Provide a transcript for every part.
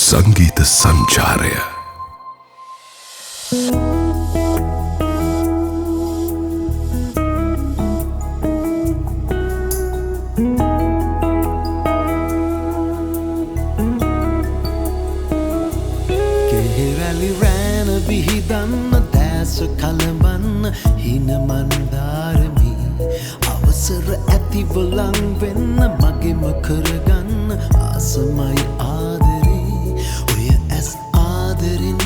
සංගීත සංචාරය කෙහෙරැලි රෑන විහිදන්න දැස කලඹන්න හින මන්දාරමි අවසර ඇතිව ලං වෙන්න මගෙම කරගන්න ආසමයි ආදරේ ඔය ඇස් ආදරින්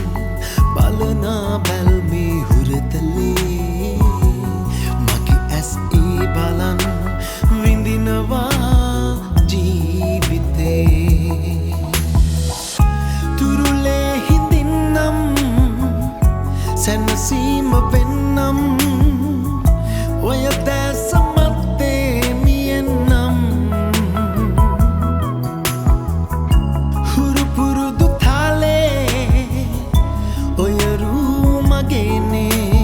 බලනා බැල්මේ හුරතලේ මගේ ඇස් ඒ බලන් විඳිනවා ජීවිතේ තුරුලේ හිඳින්නම් සැනසීම වෙන්නම් ඔය දැස මත්තේ මියෙන්නම් හුරු පුරුදු තාලේ ඔය රූ මගේනේ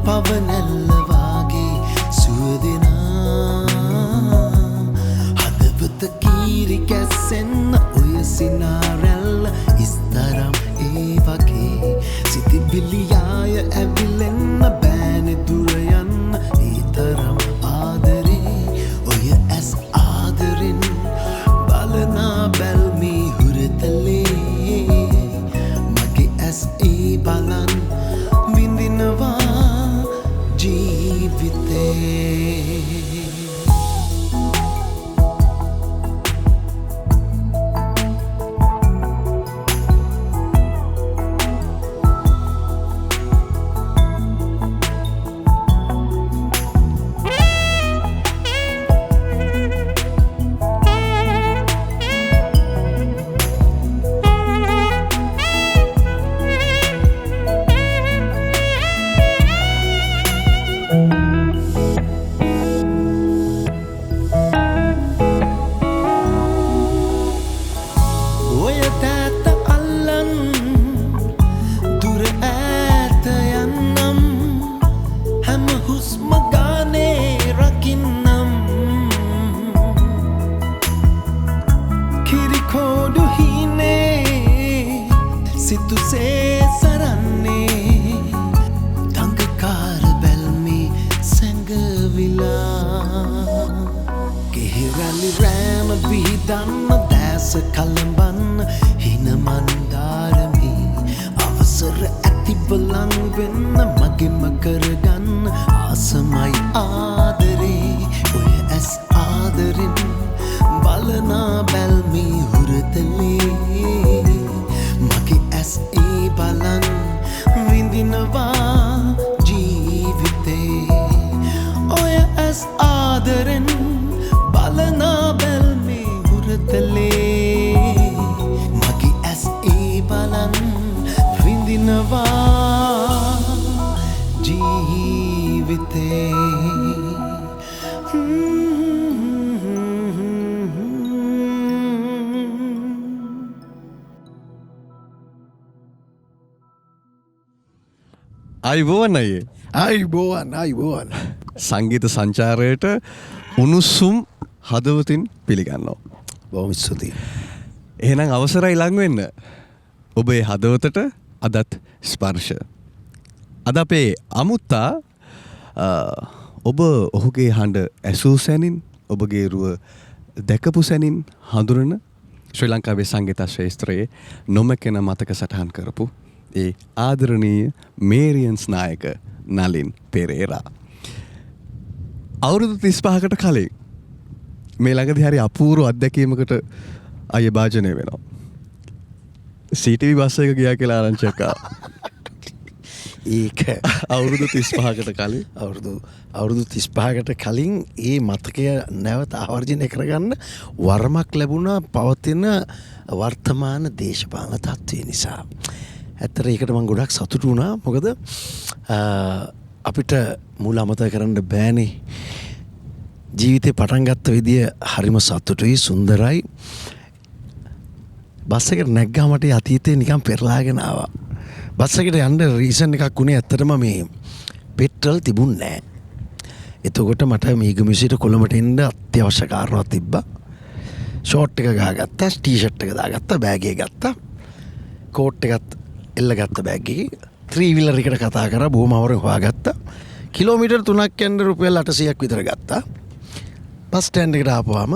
පවනැල්ල වාගේ සුවදෙනා හදවත කීරි කැස්සෙන්න ඔය සිනාරැල්ල ඉස්තරම් ඒ වගේ සිතිබිලියාය ඇවිලෙන්න බෑනෙ දුර යන්න ඒ තරම් ආදරේ ඔය ඇස් ආදරෙන් බලනා බැල්මේ හුරතලේ මගේ ඇස් ඒ බලන් විඳිනවා ජීවිතේ ඔය තෑත අල්ලන් දුර ඈත යන්නම් හැම හුස්ම ගානේ රකින්නම් කිරිකෝඩු හීනේ සිතුසේ සරන්නේ තංගකාර බැල්මේ සැඟවිලා කෙහෙරැලි රෑම විහිදන්න දැස කලඹන්න හින මන්දාරමි අවසර ඇතිව ලං වෙන්න මගෙම කරගන්න ආසමයි ආදරේ ඔය ඇස් ආදරෙන් බලනා බැල්මේ හුරතලේ මගේ ඇස් ඒ බලන් විඳිනවා ජීවිතේ ඔය ඇස් ආදරෙන් බලනා බැල්මේ හුරතලේ මගේ ඇස් ඒ බලන් විඳිනවා ජීවිතේ අයිබෝවන් අයේ අයිබෝවන් සංගීත සංචාරයට උණුස්සුම් හදවතින් පිළිගන්නවා. බොහොම ස්තුතියි. එහෙනම් අවසරයි ලං වෙන්න. ඔබේ හදවතට අදත් ස්පර්ශ. අද අපේ අමුත්තා ඔබ ඔහුගේ හඬ ඇසූ සැනින් ඔබගේ රුව දැකපු සැනින් හඳුනන ශ්‍රී ලංකාවේ සංගීත ශ්‍රේෂ්ත්‍රයේ නොමැකෙන මතක සටහන් කරපු ඒ ආදරණීය මේරියන්ස් නායක නලින් පෙරේරා. අවුරුදු 35කට කලින් මේ ළඟදී හරි අපූර්ව අත්දැකීමකට අය භාජනය වෙනවා. CTV බස් එක ගියා කියලා ආරංචියක් ආවා. ඒක අවුරුදු 35කට කලින් අවුරුදු 35කට කලින් ඒ මතකය නැවත ආවර්ජනය කරගන්න වරමක් ලැබුණා පවතින වර්තමාන දේශපාලන තත්ත්වය නිසා. ඇත්තට ඒකට මම ගොඩක් සතුටු වුණා. මොකද අපිට මූල අමතක කරන්න බෑනේ. ජීවිතේ පටන් ගත්ත විදිය හරිම සතුටුයි සුන්දරයි. බස් එකට නැග්ගා මට අතීතේ නිකන් පෙරලාගෙන ආවා. බස් එකට යන්න රීසන් එකක් උනේ ඇත්තටම මේ පෙට්‍රල් තිබුණේ නැහැ. එතකොට මට මේගමිසිට කොළඹට එන්න අත්‍යවශ්‍ය කාරණාවක් තිබ්බා. ෂෝට් එක ගහගත්තා, ටී-ෂර්ට් එක දාගත්තා, බෑග් එක ගත්තා, කෝට් එකත් එල්ලගත්ත බෑග් එකේ, 3 wheeler එකට කතා කරා, බොහොම අවරෙන් හොයාගත්තා. කිලෝමීටර් 3ක් යන්න රුපියල් 800ක් විතර ගත්තා. බස් ස්ටෑන්ඩ් එකට ආපුවාම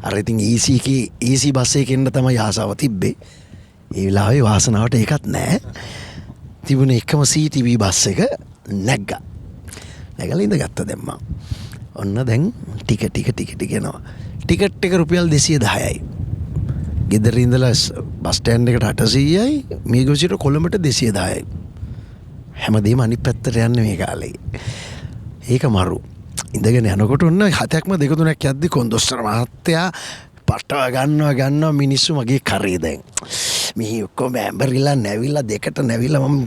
අර ඉතින් EC බස් එකේ එන්න තමයි ආසාව තිබ්බේ. ඒ වෙලාවේ වාසනාවට ඒකත් නැහැ. තිබුණේ එකම CTV බස් එක නැග්ගා. නැගලා ඉඳගත්තා දැන් මම. ඔන්න දැන් ටික යනවා. ටිකට් එක රුපියල් 210යි. ගෙදර ඉඳලා බස් ස්ටෑන්ඩ් එකට 800යි, මේගොල්ලෝ කොළඹට 210යි. හැමදේම අනිත් පැත්තට යන්නේ මේ කාලේ. ඒක මරු. ඉඳගෙන යනකොට ඔන්න 7ක්ම 2-3ක් යද්දි කොන්දොස්තර මහත්තයා පටව ගන්නවා මිනිස්සු මගේ කරේ දැන්. මේ ඔක්කොම ඇම්බරිලා නැවිලා දෙකට නැවිලා මම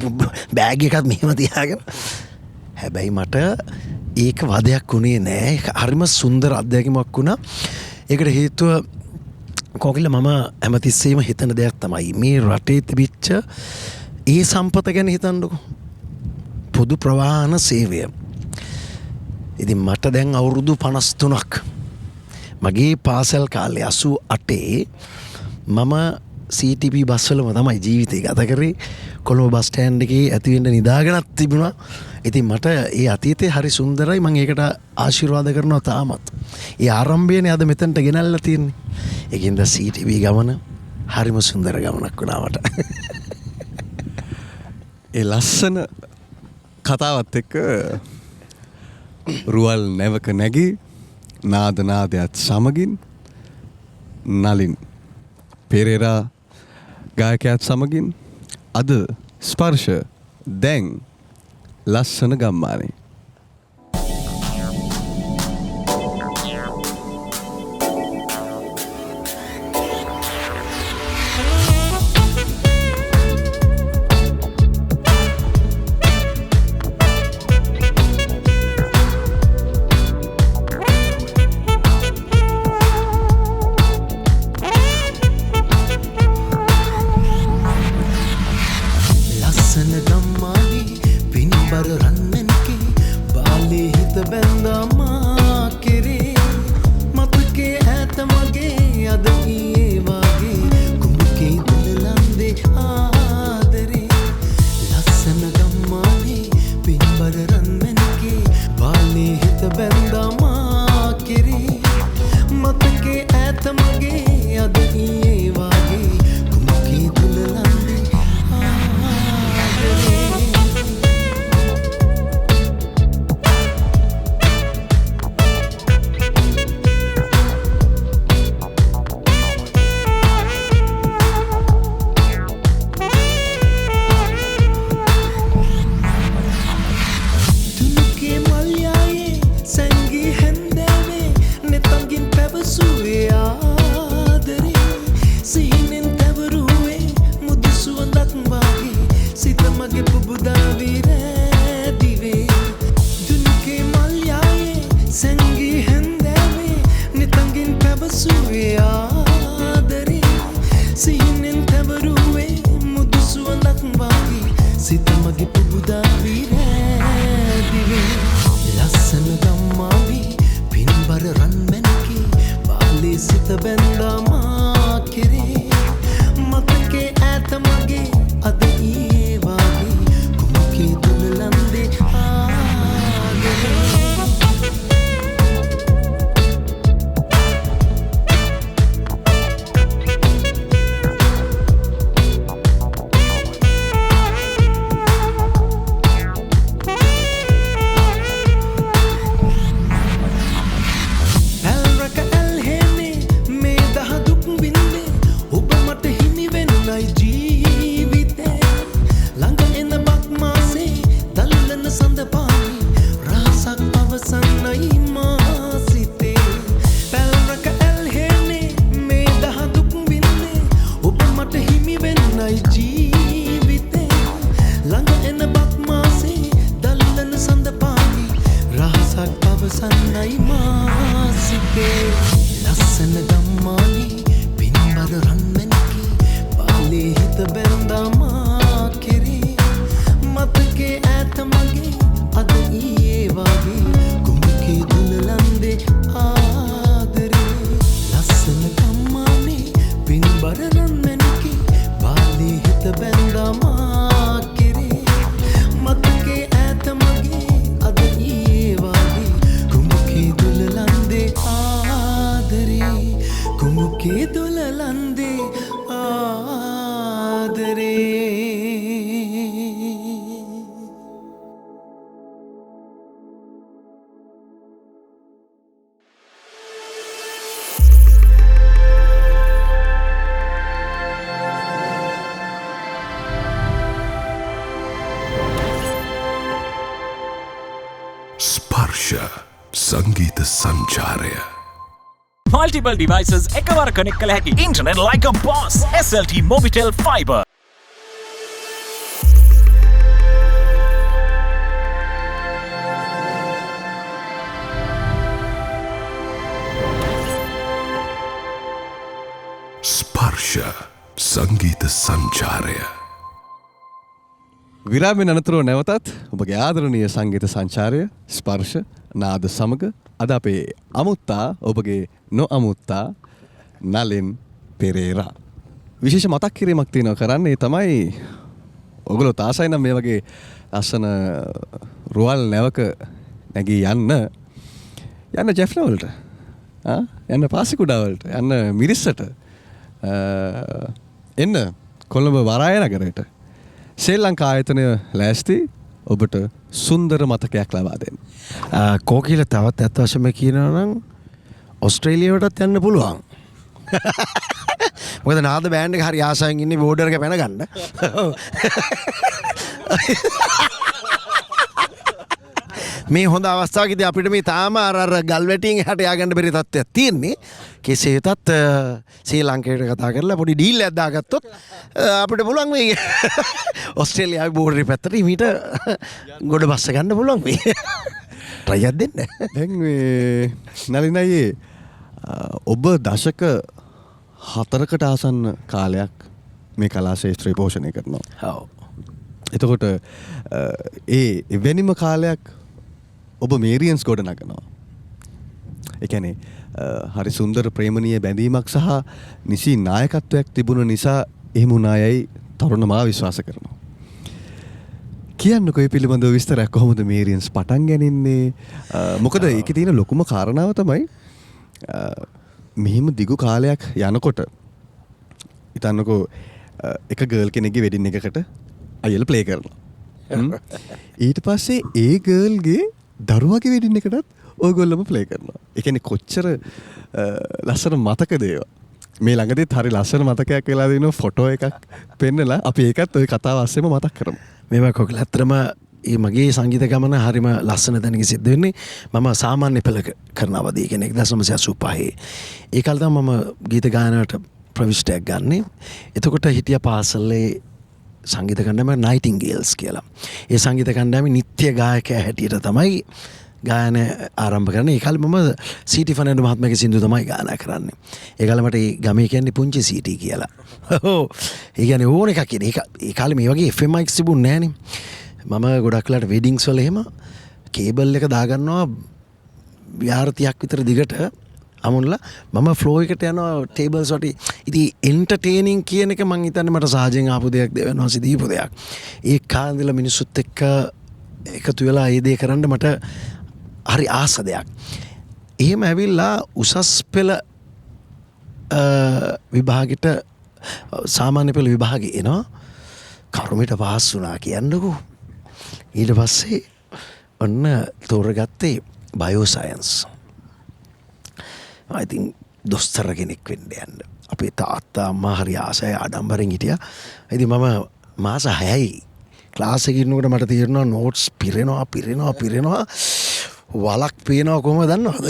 බෑග් එකත් මෙහෙම තියාගෙන. හැබැයි මට ඒක වදයක් වුණේ නෑ. ඒක හරිම සුන්දර අත්දැකීමක් වුණා. ඒකට හේතුව කොකිල මම හැමතිස්සෙම හිතන දෙයක් තමයි මේ රටේ තිබිච්ච ඒ සම්පත ගැන හිතන්නකෝ. පොදු ප්‍රවාහන සේවය. ඉතින් මට දැන් අවුරුදු 53ක්. මගේ පාසල් කාලේ 88 මම CTP බස්වලම තමයි ජීවිතේ ගත කරේ. කොළඹ බස් ස්ටෑන්ඩ් එකේ ඇති වෙන්න නිදාගෙනත් තිබුණා. ඉතින් මට ඒ අතීතේ හරි සුන්දරයි. මම ඒකට ආශිර්වාද කරනවා තාමත්. ඒ ආරම්භයනේ අද මෙතනට ගෙනල්ලා තියෙන්නේ. ඒකින්ද CTP ගමන හරිම සුන්දර ගමනක් වුණා මට. ඒ ලස්සන කතාවත් එක්ක රුවල් නැවක නැගී නාදනාදයත් සමගින් නලින් පෙරේරා ගායකයාත් සමගින් අද ස්පර්ශ දැන් ලස්සන ගම්මානේ. අවසන්නයි මාසිතේ ලස්සන ගම්මානේ පින්බර රන්මැණිකේ පාලේ හිත බැඳා මා කෙරේ මතකේ ඈත මගේ අද ඊයේ වගේ කුඹකේ දුලලන්දේ ආදරේ ලස්සන ස්පර්ශ සංගීත සංචාරය Multiple devices එකවර connect කළ හැකි internet like a boss SLT Mobitel Fiber ස්පර්ශ සංගීත සංචාරය විරාමයෙන් අනතුරුව නැවතත් ඔබගේ ආදරණීය සංගීත සංචාරය ස්පර්ශ නාද සමග අද අපේ අමුත්තා ඔබගේ නොඅමුත්තා නලින් පෙරේරා විශේෂ මතක් කිරීමක් තියෙනවා කරන්නේ තමයි ඔයගොල්ලෝ තාසයි නම් මේ වගේ ලස්සන රුවල් නැවක නැගී යන්න ජෙෆ්නා වලට යන්න පාසිකුඩා වලට යන්න මිරිස්සට එන්න කොළඹ වරාය නගරයට ශ්‍රී ලංකා ආයතනය ලෑස්ති ඔබට සුන්දර මතකයක් ලබා දෙන්න. කෝකිල තවත් ඇත්ත වශයෙන්ම කියනවා නම් ඔස්ට්‍රේලියාවටත් යන්න පුළුවන්. මොකද නාද බෑන්ඩ් එක හරි ආසාවෙන් ඉන්නේ බෝඩර් එක පැන ගන්න. මේ හොඳ අවස්ථාවකදී අපිට මේ තාම අර ගල් වැටියෙන් එහාට ය아가න්න බැරි තත්ත්වයක් තියෙන්නේ. කෙසේ වෙතත් ශ්‍රී ලංකාවට කතා කරලා පොඩි ඩීල් එකක් දාගත්තොත් අපිට පුළුවන් මේ ඔස්ට්‍රේලියාවේ බෝඩරේ පැත්තට මීට ගොඩ බස්ස ගන්න පුළුවන් මේ. try එකක් දෙන්න. දැන් මේ නලින් අයියේ ඔබ දශක 4කට ආසන්න කාලයක් මේ කලා ශාස්ත්‍රය පෝෂණය කරනවා. ඔව්. එතකොට එවැනිම කාලයක් ඔබ මේරියන්ස් ගොඩ නගනවා. ඒ කියන්නේ හරි සුන්දර ප්‍රේමණීය බැඳීමක් සහ නිසි නායකත්වයක් තිබුණ නිසා එහෙම වුණායයි තරුණ මා විශ්වාස කරනවා. කියන්නකෝ මේ පිළිබඳව විස්තරයක් කොහොමද මේරියන්ස් පටන් ගන්නේ? මොකද ඒකේ තියෙන ලොකුම කාරණාව තමයි මෙහිම දිගු කාලයක් යනකොට හිතන්නකෝ එක ගර්ල් කෙනෙක්ගේ වෙඩින් එකකට අයල ප්ලේ කරනවා. ඊට පස්සේ ඒ ගර්ල්ගේ දරුවගේ වෙඩින් එකටත් ඔයගොල්ලොම ප්ලේ කරනවා. ඒ කියන්නේ කොච්චර ලස්සන මතකද ඒවා. මේ ළඟදිත් හරි ලස්සන මතකයක් වෙලා දිනවා ෆොටෝ එකක් පෙන්නලා අපි ඒකත් ওই කතාව අස්සෙම මතක් කරමු. මේවා කොකල ඇත්තටම මේ මගේ සංගීත ගමන හරිම ලස්සන තැනක සිද්ධ වෙන්නේ. මම සාමාන්‍ය පෙළ කරන අවදී කෙනෙක් 1985. ඒ කාලේ තමයි මම ගීත ගායනයට ප්‍රවිෂ්ටයක් ගන්නෙ. එතකොට හිටිය පාසලේ සංගීත කණ්ඩායම නයිටින්ගේල්ස් කියලා. ඒ සංගීත කණ්ඩායමේ නිත්‍ය ගායකයා හැටියට තමයි ගායන ආරම්භ කරන්නේ. ඒ කාලේ මම සීටි ෆර්නැන්ඩෝ මහත්මයාගේ සින්දු තමයි ගායනා කරන්නේ. ඒ කාලේ මට ගමේ කියන්නේ පුංචි සීටි කියලා. ඔව්. ඒ කියන්නේ ඕන එකක් කියන්නේ. ඒ කාලේ මේ වගේ FM mics තිබුණේ නැහනේ. මම ගොඩක් වෙලාට වෙඩින්ග්ස් වල එහෙම කේබල් එක දාගන්නවා විහාර 30ක් විතර දිගට අමුණලා මම ෆ්ලෝ එකට යනවා ටේබල්ස් වලට. ඉතින් එන්ටර්ටේනින් කියන එක මං හිතන්නේ මට සහජයෙන් ආපු දෙයක් දෙවනවාසි දීපු දෙයක්. ඒ කාලේ ඉඳලා මිනිස්සුත් එක්ක එකතු වෙලා ඒ දේ කරන්න මට හරි ආස දෙයක්. එහෙම ඇවිල්ලා උසස් පෙළ විභාගෙට සාමාන්‍ය පෙළ විභාගෙ එනවා. කරුමෙට පාස් වුණා කියන්නකෝ. ඊට පස්සේ ඔන්න තෝරගත්තේ බයෝ සයන්ස්. I think දොස්තර කෙනෙක් වෙන්න යන්න. අපේ තාත්තා අම්මා හරි ආසයි ආඩම්බරෙන් හිටියා. ඉතින් මම මාස 6යි ක්ලාස් එකේ ඉන්නකොට මට තේරෙනවා නෝට්ස් පිරෙනවා. වලක් පේනවා කොහොමද දන්නවද?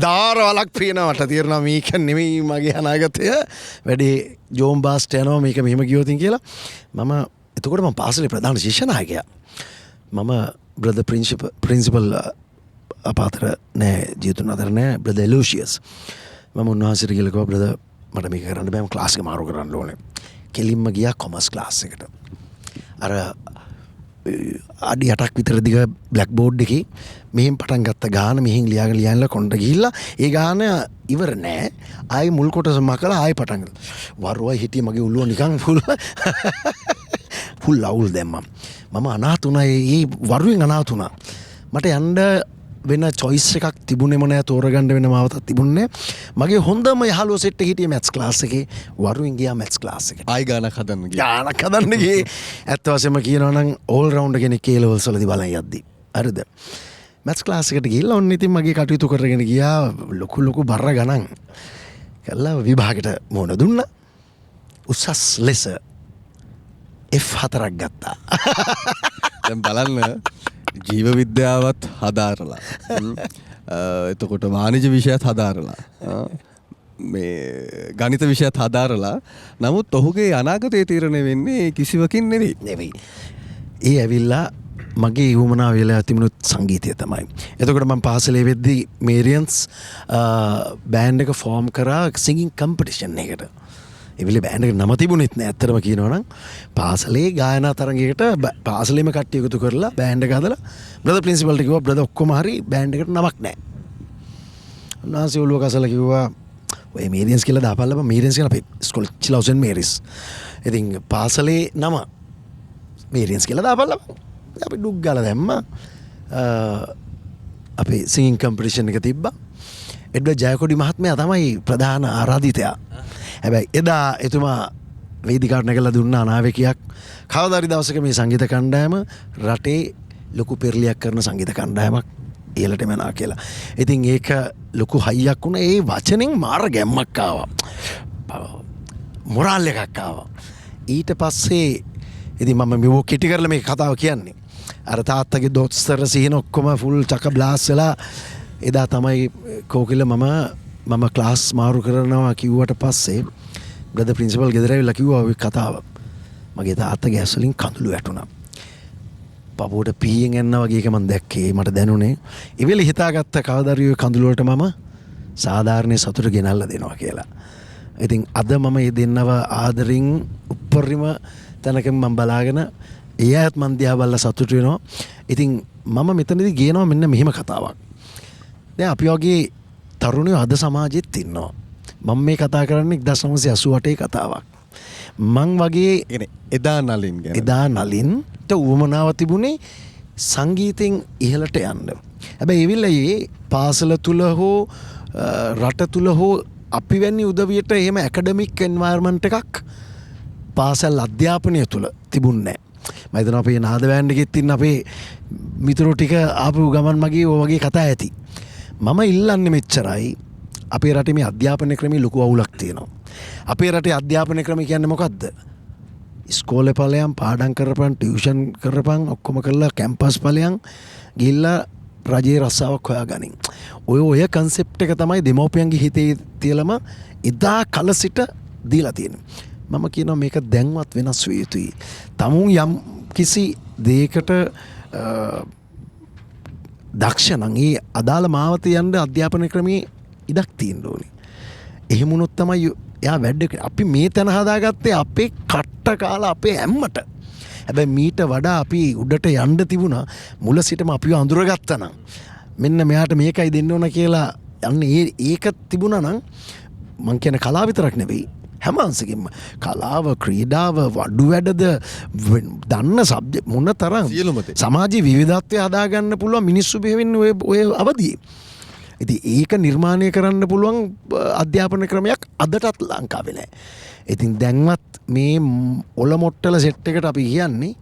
දාර වලක් පේනවා මට තේරෙනවා මේක නෙමෙයි මගේ අනාගතය. වැඩේ ජෝන් බාස්ට යනවා මේක මෙහෙම ගියොත් කියලා. මම එතකොට මම පාසලේ ප්‍රධාන ශිෂ්‍ය නායකයා. මම බ්‍රදර් ප්‍රින්සිපල් අපාතර නෑ ජීතුන් අතර නෑ බ්‍රදර් එලූෂියස්. මම උන්වහන්සේට කියලා කිව්වා බ්‍රදර් මට මේක කරන්න බෑ මම ක්ලාස් එක මාරු කරන්න ඕනේ. කෙලින්ම ගියා කොමර්ස් ක්ලාස් එකට. අර අඩි 8ක් විතර දිග බ්ලැක් බෝඩ් එකේ මෙහෙන් පටන් ගත්ත ගාන මෙහෙන් ලියාගෙන කොණ්ඩ ගිහිල්ලා ඒ ගාන ඉවර නෑ. ආයි මුල් කොටස මකලා ආයි පටන් ගත්තා. වරුවයි හිටියේ මගේ උළුව නිකන් ෆුල් අවුල් දැම්මා. මම අනාථ වුණා. ඒ වරුවෙන් අනාථ වුණා. මට යන්න වෙන choice එකක් තිබුණේම නෑ තෝරගන්න වෙන මාවතක් තිබුණේ මගේ හොඳම යහළුවෝ සෙට් එකේ හිටියේ මැත්ස් ක්ලාස් එකේ වරුවෙන් ගියා මැත්ස් ක්ලාස් එකට ආයි ගානක් හදන්න ගියා. ගානක් හදන්න ගියේ ඇත්ත වශයෙන්ම කියනවා නම් ඕල් රවුන්ඩර් කෙනෙක් A levels වලදී බලන් යද්දි හරිද මැත්ස් ක්ලාස් එකට ගිහිල්ලා ඔන්න ඉතින් මගේ කටයුතු කරගෙන ගියා ලොකු බර ගණන් කළා විභාගෙට මොන දුන්නා උසස් ලෙස F4ක් ගත්තා දැන් බලන්න ජීව විද්‍යාවත් හදාරලා එතකොට වාණිජ විෂයත් හදාරලා මේ ගණිත විෂයත් හදාරලා නමුත් ඔහුගේ අනාගතය තීරණය වෙන්නේ කිසිවකින් නෙවෙයි. ඒ ඇවිල්ලා මගේ උවමනා වෙලා තිබුණුත් සංගීතය තමයි. එතකොට මම පාසලේ වෙද්දී මේරියන්ස් බෑන්ඩ් එක ෆෝම් කරා සිංගින් කම්පිටිෂන් එකට. එවිලේ බෑන්ඩ් එක නම තිබුණෙත් නෑ ඇත්තටම කියනවා නම් පාසලේ ගායනා තරගයකට පාසලේම කට්ටිය එකතු කරලා බෑන්ඩ් එක හදලා බ්‍රදර් ප්‍රින්සිපල්ට කිව්වා බ්‍රදර් ඔක්කොම හරි බෑන්ඩ් එකට නමක් නෑ. උන්වහන්සේ ඔළුව කසලා කිව්වා ඔය මේරියන්ස් කියලා දාපල්ලා මේරියන්ස් කියලා අපේ ස්කෝල් චිලවුසන් මේරිස්. ඉතින් පාසලේ නම මේරියන්ස් කියලා දාපල්ලා අපි ඩුක් ගාලා දැම්මා. අපේ සිංගින් කම්පිටිෂන් එක තිබ්බා. එඩ්වඩ් ජයකොඩි මහත්මයා තමයි ප්‍රධාන ආරාධිතයා. හැබැයි එදා එතුමා වේදිකාවට නැගලා දුන්න අනාවැකියක් කවදාරි දවසක මේ සංගීත කණ්ඩායම රටේ ලොකු පෙරලියක් කරන සංගීත කණ්ඩායමක් ඉහළට යනවා කියලා. ඉතින් ඒක ලොකු හයියක් වුණා. ඒ වචනෙන් මාර ගැම්මක් ආවා. මොරාල් එකක් ආවා. ඊට පස්සේ ඉතින් මම මේ කෙටි කරලා මේ කතාව කියන්නේ. අර තාත්තගේ දොස්තර සිහින ඔක්කොම ෆුල් චක බ්ලාස් වෙලා එදා තමයි කෝකිල මම ක්ලාස් මාරු කරනවා කිව්වට පස්සේ බ්‍රදර් ප්‍රින්සිපල් ගෙදර ඇවිල්ලා කිව්වා ඔය කතාව. මගේ තාත්තගේ ඇස් වලින් කඳුළු වැටුණා. පපුවට පීයෙන් එනවා වගේ එක මම දැක්කේ මට දැනුනේ. ඒ වෙලේ හිතාගත්ත කවදාරි ඔය කඳුළු වලට මම සාධාරණ සතුට ගෙනල්ලා දෙනවා කියලා. ඉතින් අද මම මේ දෙන්නව ආදරින් උප්පරිම තැනකින් මම බලාගෙන එයාත් මන් දිහා බලලා සතුට වෙනවා. ඉතින් මම මෙතනදී ගේනවා මෙන්න මෙහෙම කතාවක්. දැන් අපි වගේ තරුණයෝ අද සමාජෙත් ඉන්නවා. මම මේ කතා කරන්නේ 1988 කතාවක්. මං වගේ එදා නලින් ගැන. එදා නලින්ට උවමනාව තිබුණේ සංගීතෙන් ඉහළට යන්න. හැබැයි ඒ වෙලාවේ පාසල තුල හෝ රට තුල හෝ අපි වැනි උදවියට එහෙම ඇකඩමික් එන්වයරන්මන්ට් එකක් පාසල් අධ්‍යාපනය තුල තිබුණේ නැහැ. මම හිතනවා අපේ නාද බෑන්ඩ් එකෙත් ඉන්න අපේ මිතුරෝ ටික ආපු ගමන් මගේ ඔය වගේ කතා ඇති. මම ඉල්ලන්නේ මෙච්චරයි. අපේ රටේ මේ අධ්‍යාපන ක්‍රමේ ලොකු අවුලක් තියෙනවා. අපේ රටේ අධ්‍යාපන ක්‍රමය කියන්නේ මොකද්ද? ඉස්කෝලේ ඵලයන් පාඩම් කරපන් ටියුෂන් කරපන් ඔක්කොම කරලා කැම්පස් ඵලයන් ගිහිල්ලා රජයේ රස්සාවක් හොයාගනින්. ඔය කන්සෙප්ට් එක තමයි දෙමෝපියන්ගේ හිතේ තියලම එදා කල සිට දීලා තියෙන්නේ. මම කියනවා මේක දැන්වත් වෙනස් විය යුතුයි. තමුන් යම් කිසි දෙයකට දක්ෂ නම් ඒ අදාළ මාවතේ යන්න අධ්‍යාපන ක්‍රමයේ ඉඩක් තියෙන්න ඕනේ. එහෙම වුණොත් තමයි එයා වැඩ අපි මේ තැන හදාගත්තේ අපේ කට්ට කාලා අපේ හැම්මට. හැබැයි මීට වඩා අපි උඩට යන්න තිබුණා මුල සිටම අපිව අඳුරගත්තා නම් මෙන්න මෙයාට මේකයි දෙන්න ඕන කියලා යන්නේ ඒක තිබුණා නම් මං කියන කලාව විතරක් නෙවෙයි හැම අංශකින්ම කලාව ක්‍රීඩාව වඩු වැඩද දන්න සබ්ජෙක්ට් මොන තරම් සමාජීය විවිධත්වය හදාගන්න පුළුවන් මිනිස්සු බෙහෙවින්නේ ඔය අවදියේ. ඉතින් ඒක නිර්මාණය කරන්න පුළුවන් අධ්‍යාපන ක්‍රමයක් අදටත් ලංකාවේ නැහැ. ඉතින් දැන්වත් මේ ඔලොමොට්ටල සෙට් එකට අපි කියන්නේ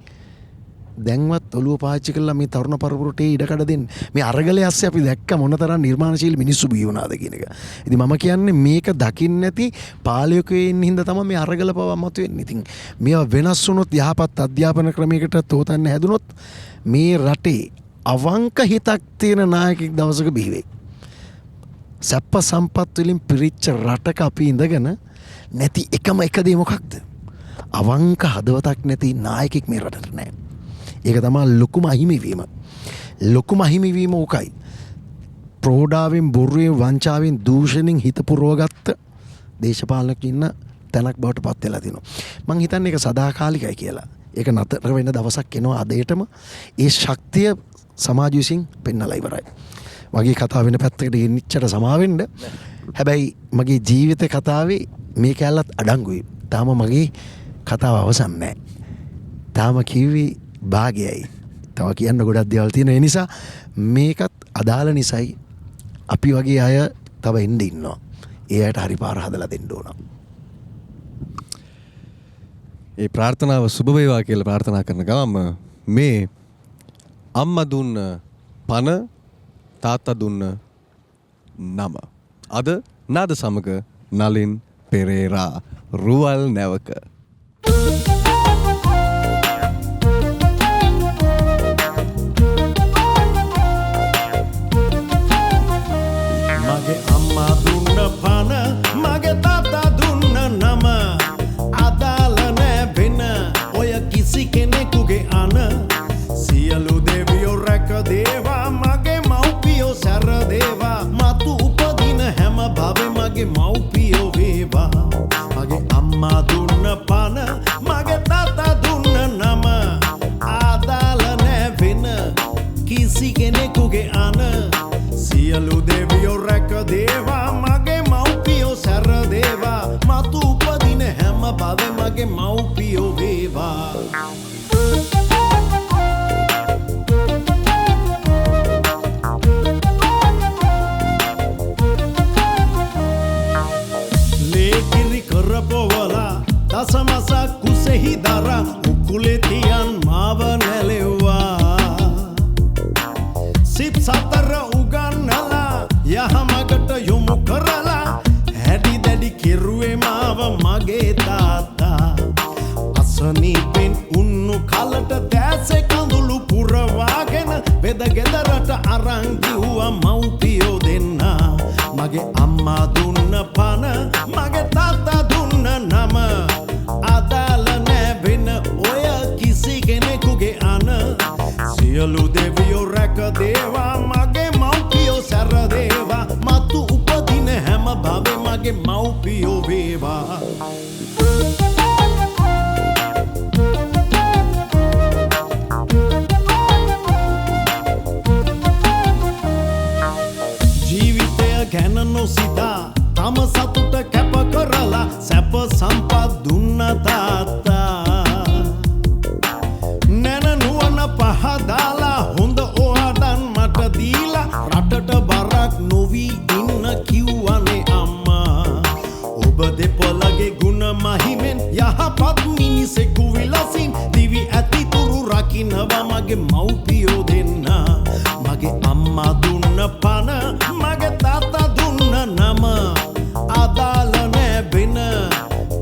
දැන්වත් ඔළුව පාවිච්චි කරලා මේ තරුණ පරපුරට ඉඩකඩ දෙන්න. මේ අරගලයේ ඇස්සේ අපි දැක්ක මොනතරම් නිර්මාණශීලී මිනිස්සු බිහි වුණාද කියන එක. ඉතින් මම කියන්නේ මේක දකින්න නැති පාලකයෝ ඉන්න හින්දා තමයි මේ අරගල පව මතුවෙන්නේ. ඉතින් මේවා වෙනස් වුණොත් යහපත් අධ්‍යාපන ක්‍රමයකට තෝතන්න හැදුනොත් මේ රටේ අවංක හිතක් තියෙන නායකයෙක් දවසක බිහි වෙයි. සැප සම්පත් වලින් පිරිච්ච රටක අපි ඉඳගෙන නැති එකම එක දේ මොකක්ද? අවංක හදවතක් නැති නායකයෙක් මේ රටට නැහැ. ඒක තමයි ලොකුම අහිමිවීම. ලොකුම අහිමිවීම උකයි. ප්‍රෝඩාවෙන් බොරුවෙන් වංචාවෙන් දූෂණෙන් හිත පුරවගත්ත දේශපාලනඥයෝ ඉන්න තැනක් බවට පත් වෙලා තිනවා. මං හිතන්නේ ඒක සදාකාලිකයි කියලා. ඒක නතර වෙන දවසක් එනවා අදේටම. ඒ ශක්තිය සමාජ විසින් පෙන්නලා ඉවරයි. මගේ කතාව වෙන පැත්තකට ගෙනිච්චට සමාවෙන්න. හැබැයි මගේ ජීවිත කතාවේ මේ කැලලත් අඩංගුයි. තාම මගේ කතාව අවසන් නැහැ. තාම කිව්වේ භාගයයි. තව කියන්න ගොඩක් දේවල් තියෙන නිසා මේකත් අදාළ නිසයි අපි වගේ අය තව එන්න ඉන්නවා. ඒ අයට හරි පාර හදලා දෙන්න ඕන. ඒ ප්‍රාර්ථනාව සුබ වේවා කියලා ප්‍රාර්ථනා කරන ගමම මේ අම්මා දුන්න පන තාත්තා දුන්න නම අද නාද සමග නලින් පෙරේරා රුවල් නැවක මගේ අම්මා දුන්න පන මගේ තාත්තා දුන්න නම අදාළ නෑ වෙන ඔය කිසි කෙනෙකුගේ අන සියලු දෙවියෝ රැක දේවා මගේ මව්පියෝ සැර දේවා මතු උපදින හැම භවෙ මගේ මව්පියෝ වේවා මගේ අම්මා දුන්න පන මගේ තාත්තා දුන්න නම අදාළ නෑ වෙන කිසි කෙනෙකුගේ අන සියලු දෙවියෝ රැක දේවා මගේ මව්පියෝ සැර දේවා මතු උපදින හැම භවෙ මගේ මව්පියෝ වේවා ලේකිරි කරපොවලා දසමසක් කුසෙහි දරා උකුලේ තියන් මාව නැලෙව්වා සිත් සතර උගන්නලා යහමගට යොමු කරලා හැඩි දැඩි කෙරුවේ මාව මගේ තාත්තා අසනීපෙන් උන්නු කලට දැසේ කඳුළු පුරවාගෙන වෙද ගෙදරට අරන් ගිහුවා මව්පියෝ දෙන්නා මගේ අම්මා දුන්න පන මගේ තාත්තා දුන්න නම අදාළ නෑ වෙන ඔය කිසි කෙනෙකුගේ අන සියලු දෙවියෝ රැක දේවා මගේ මව්පියෝ සැර දේවා මතු උපදින හැම භවෙ මගේ මව්පියෝ වේවා ජීවිතය ගැන නොසිතා තම සතුට කැප කරලා සැප සම්පත් දුන්න තාත්තා නැන නුවණ පහදාලා හොඳ ඕහදන් මට දීලා රටට බරක් නොවී ඉන්න කිව්වනේ අම්මා ඔබ දෙපොළගේ ගුණ මහිමෙන් යහපත් මිනිසෙකු විලසින් දිවි ඇතිතුරු රකින්නවා මගේ මව්පියෝ දෙන්නා මගේ අම්මා දුන්න පන මගේ තාත්තා දුන්න නම අදාළ නෑ වෙන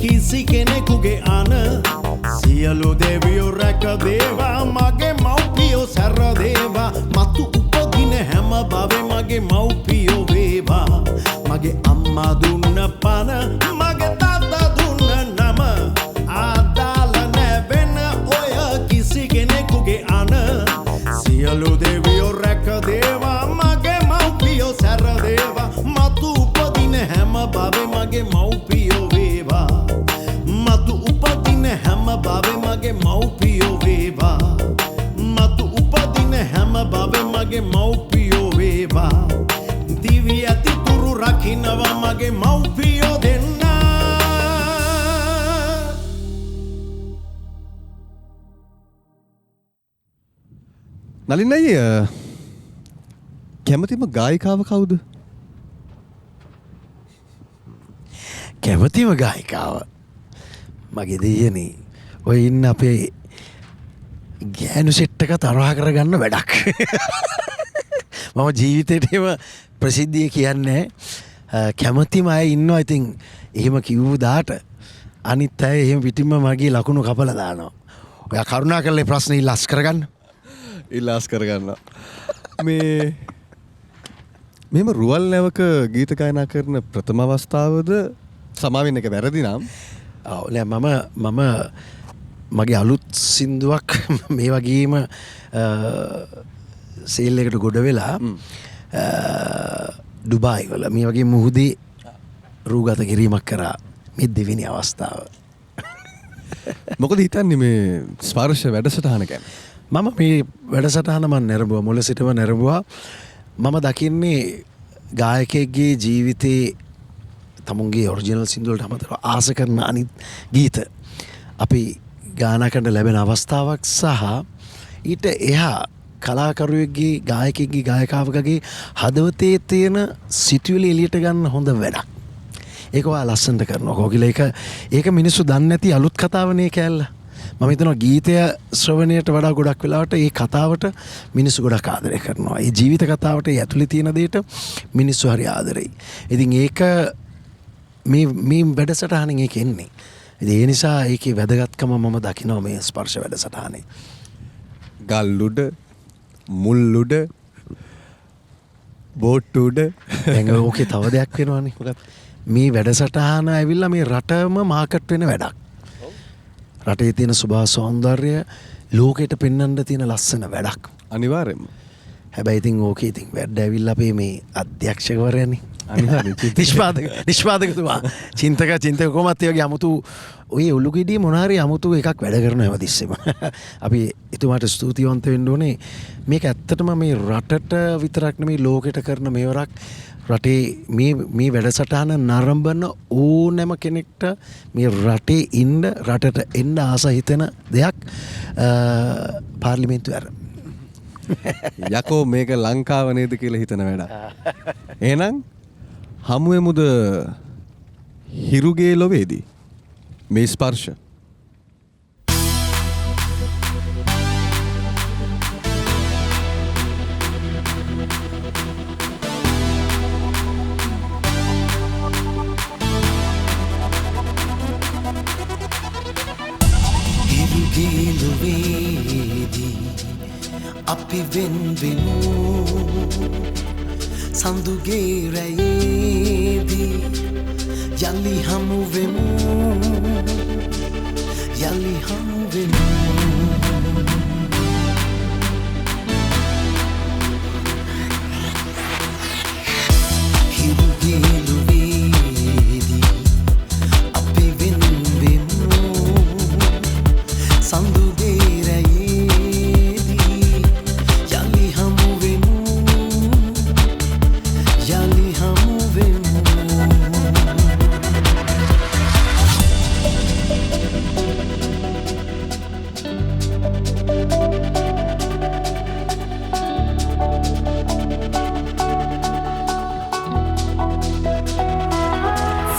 කිසි කෙනෙකුගේ අන සියලු දෙවියෝ රැක දේවා මගේ මව්පියෝ සැර දේවා මතු උපදින හැම භවෙ මගේ මව්පියෝ වේවා මගේ අම්මා දුන්න පන මගේ තාත්තා දුන්න නම අදාළ නෑ වෙන ඔය කිසි කෙනෙකුගේ අන සියලු දෙවියෝ රැක දේවා මගේ මව්පියෝ සැර දේවා මතු උපදින හැම භවෙ මගේ මව්පියෝ වේවා මතු උපදින හැම භවෙ මගේ මව්පියෝ වේවා මතු උපදින හැම භවෙ මගේ මව්පියෝ වේවා දිවි ඇතිතුරු රකින්නවා මගේ මව්පියෝ දෙන්නා නලින් අයියා කැමතිම ගායිකාව කවුද? කැමතිම ගායිකාව මගේ දෙයනේ ඔය ඉන්න අපේ ගෑනු සෙට් එක තරහ කරගන්න වැඩක් මම ජීවිතේටම ප්‍රසිද්ධිය කියන්නේ කැමතිම අය ඉන්නවා ඉතින් එහෙම කිව්ව දාට අනිත් අය එහෙම පිටින්ම මගේ ලකුණු කපලා දානවා ඔයා කරුණා කරලා ප්‍රශ්නේ ඉල්ලාස් කරගන්න ඉල්ලාස් කරගන්න මෙම රුවල් නැවක ගීත ගායනා කරන ප්‍රථම අවස්ථාවද සමාවෙන්න එක වැරදි නම් නෑ මම මගේ අලුත් සින්දුවක් මේ වගේම සේල් එකට ගොඩ වෙලා ඩුබායි වල මේ වගේ මුහුදේ රූගත කිරීමක් කරා මේ දෙවෙනි අවස්ථාව මොකද හිතන්නේ මේ ස්පර්ශ වැඩසටහන ගැන? මම මේ වැඩසටහන මම නැරඹුවා මුල සිටම නැරඹුවා මම දකින්නේ ගායකයෙක්ගේ ජීවිතේ තමුන්ගේ ඔරිජිනල් සින්දුවලට අමතරව ආස කරන අනිත් ගීත අපි ගායනා කරන්න ලැබෙන අවස්ථාවක් සහ ඊට එහා කලාකරුවෙක්ගේ ගායකයෙක්ගේ ගායකාවකගේ හදවතේ තියෙන සිතුවිලි එළියට ගන්න හොඳ වැඩක්. ඒක ඔයා ලස්සනට කරනවා. කොකිල ඒක මිනිස්සු දන්නේ නැති අලුත් කතාවනේ කෑල්ල. මම හිතනවා ගීතය ශ්‍රවණයට වඩා ගොඩක් වෙලාවට ඒ කතාවට මිනිස්සු ගොඩක් ආදරය කරනවා. ඒ ජීවිත කතාවට ඒ ඇතුලේ තියෙන දෙයට මිනිස්සු හරි ආදරෙයි. ඉතින් ඒක මේ වැඩසටහනින් ඒක එන්නේ. ඉතින් ඒ නිසා ඒකේ වැදගත්කම මම දකිනවා මේ ස්පර්ශ වැඩසටහනේ. ගල්ලුඩ මුල්ලුඩ බෝට්ටුඩ දැන් ඕකේ තව දෙයක් වෙනවනේ. මේ වැඩසටහන ඇවිල්ලා මේ රටම මාකට් වෙන වැඩක්. රටේ තියෙන සුභා සෞන්දර්ය ලෝකෙට පෙන්වන්න තියෙන ලස්සන වැඩක්. අනිවාර්යෙන්ම. හැබැයි ඉතින් ඕකේ ඉතින් වැඩ ඇවිල්ලා අපේ මේ අධ්‍යක්ෂකවරයානේ. නිෂ්පාදකතුමා චින්තක කොහොමත් ඒ වගේ අමුතු ඔය ඔලුගෙඩිය මොනාරි අමුතු එකක් වැඩ කරනවා හැමතිස්සෙම. අපි එතුමාට ස්තුතිවන්ත වෙන්න ඕනේ. මේක ඇත්තටම මේ රටට විතරක් නෙමෙයි ලෝකෙට කරන මේවරක්. රටේ මේ වැඩසටහන නරඹන ඕනෑම කෙනෙක්ට මේ රටේ ඉන්න රටට එන්න ආස හිතෙන දෙයක් පාර්ලිමේන්තුව ඇර. යකෝ මේක ලංකාව නේද කියලා හිතන වැඩක්. එහෙනම් හමුවෙමුද හිරුගේ ලොවේදී මේ ස්පර්ශ. හිරුගේ ලොවේදී අපි වෙන්වෙමු සඳුගේ රැයේදී යලි හමුවෙමු යලි හමුවෙමු හිරුගේ ලොවේදී අපි වෙන්වෙමු සඳුගේ රැයේදී යලි හමුවෙමු යලි හමුවෙමු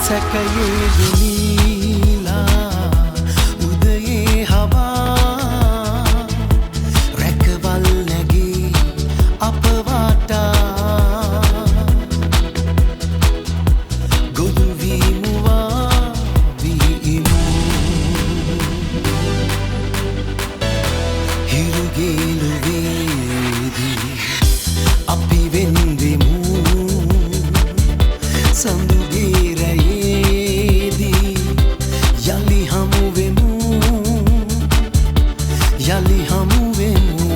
සැකයේ ගෙනීලා උදයේ හවා රැකවල් නැගී අප වටා ගොඩු වීමුවා වීමු හිරුගේ ලොවේදී අපි වෙන්වෙමු සඳුගේ රැයේදී යලි හමුවෙමු යලි හමුවෙමු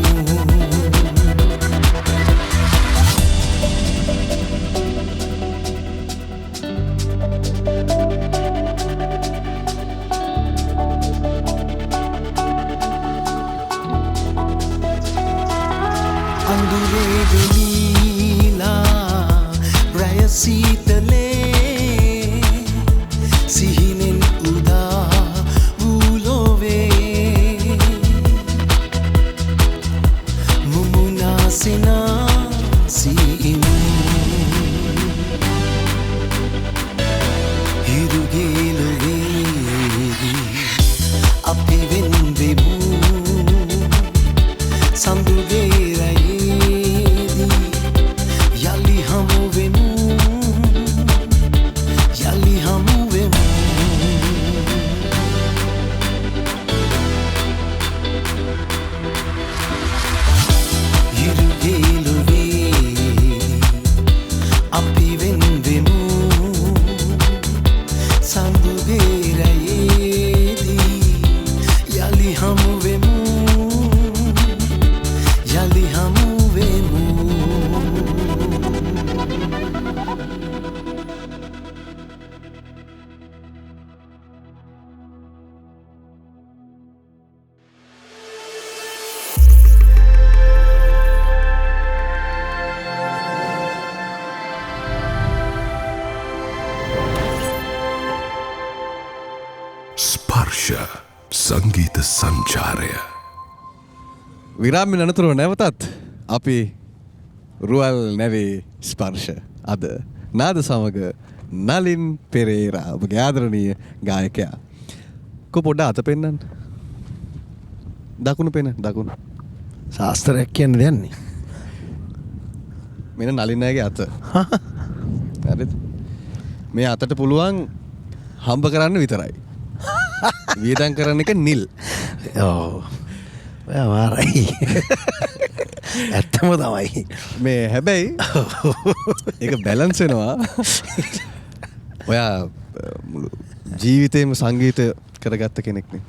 අඳුරේ ගෙනීලා රැය සීතලේ සිහිනෙන් උදා වූ ලොවේ මුමුණා සිනාසීමු හිරුගේ ලොවේදී අපි වෙන්වෙමු සඳුගේ රැයේදී යලි හමුවෙමු යලි හමුවෙමු හිරුගේ ලොවේදී අපි වෙන්වෙමු සඳුගේ රැයේදී යලි හමුවෙමු යලි හමුවෙමු ස්පර්ශ සංගීත සංචාරය විරාමෙන් අනතුරුව නැවතත් අපි රුවල් නැවේ ස්පර්ශ අද නාද සමග නලින් පෙරේරා ඔබගේ ආදරණීය ගායකයා. කො පොඩ්ඩ අත පෙන්නන්න. දකුණු පෙන්න දකුණු. ශාස්ත්‍රයක් කියන්න දෙන්නේ. මෙන්න නලින් අයගේ අත. හරිද? මේ අතට පුළුවන් හම්බ කරන්න විතරයි. වියදම් කරන්න එක නිල්. ඔව්. ඔයා මාරයි. ඇත්තම තමයි. මේ හැබැයි ඒක බැලන්ස් වෙනවා. ඔයා මුළු ජීවිතේම සංගීතය කරගත්ත කෙනෙක්නේ.